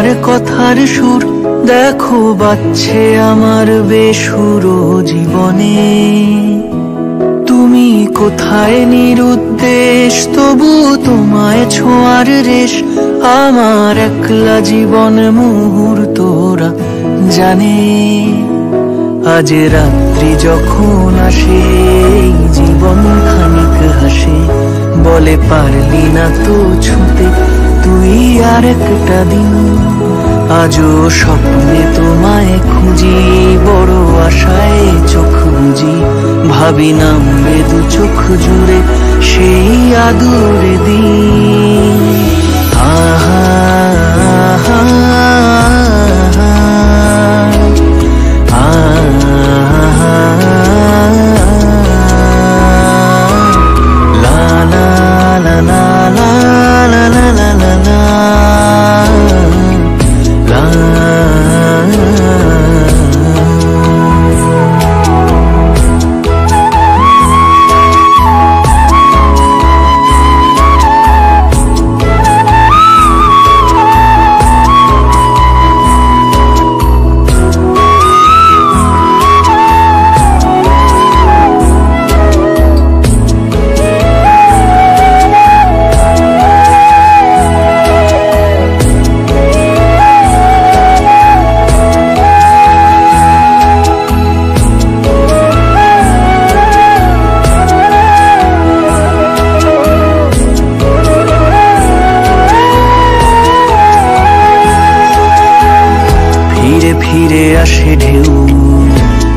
তোমার কথার সুর দেখো বাজছে আমার বেসুরো জীবনে। তুমি কোথায় নিরুদ্দেশ, তবু তোমায় ছোঁয়ার রেশ আমার একলা জীবন মুহূর্তরা জানে। আজ রাত্রি যখন আসে এই জীবন খানিক হাসে, বলে পারলি না তো ছুতে তুই আর একটা দিন। আজও স্বপ্নে তোমায় খুঁজি, বড় আশায় চোখ বুঝি, ভাবি নামবে দু চোখ জুড়ে সেই আদুর দিন। আহা আহা ফিরে আসে ঢেউ,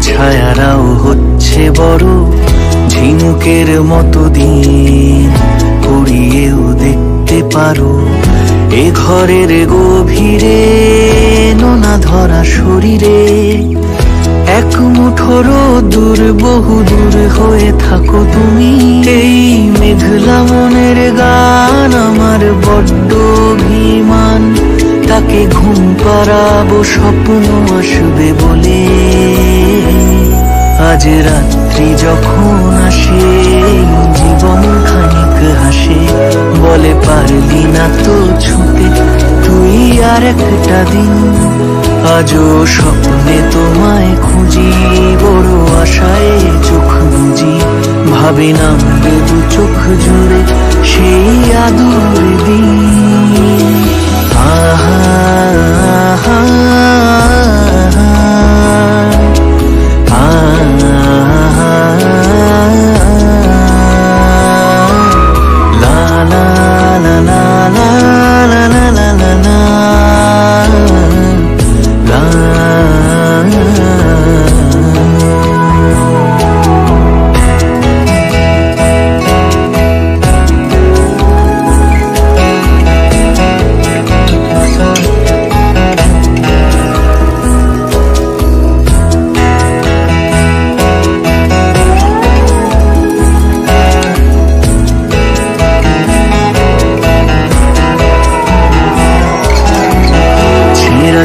ছায়ারাও হচ্ছে বড় ঝিনুকের মতো দিন কুড়িয়েও দেখতে পারো। এ ঘরের গভীরে নোনা ধরা শরীরে এক মুঠোর দূর বহু দূর হয়ে থাকো তুমি। এই মেঘলা মনের গান আমার বড্ড অভিমান, তাকে ঘুম পাড়াবো স্বপ্ন আসবে বলে। আজ রাত্রি যখন আসে জীবন খানিক হাসে, বলে পারলি না তো ছুতে তুই আর একটা দিন। আজও স্বপ্নে তোমায় খুঁজি, বড় আশায় চোখ বুঝি, ভাবি নামবে দু চোখ জুড়ে সেই আদুর দিন। আহা আহা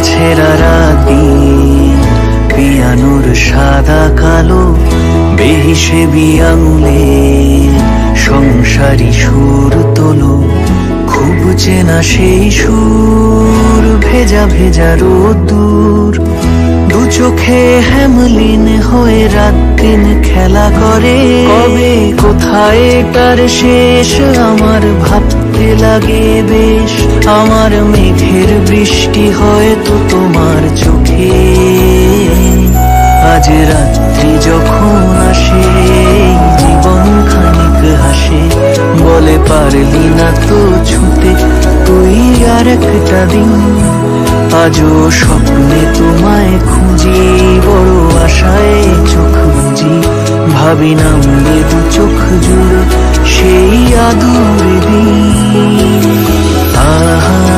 ছেঁড়া রাতি পিয়ানোর সাদা কালো বেহিসেবি আঙুলে সংসারী সুর তোলো। খুব চেনা সেই সুর, ভেজা ভেজা রোদ্দুর দু চোখে হেমলিন হয়ে রাত দিন খেলা করে। কবে কোথায় তার শেষ আমার ভাবতে লাগে বেশ। আমার মেঘের বৃষ্টি হয়তো তোমার চোখে। আজ রাত্রি যখন আসে জীবন খানিক হাসে, বলে পারলি না তো ছুতে তুই আর একটা দিন। আজও স্বপ্নে তোমায় খুঁজি, বড় আশায় চোখ বুঝি, ভাবি নামবে দু চোখ জুড়ে সেই আদুর দিন। আহা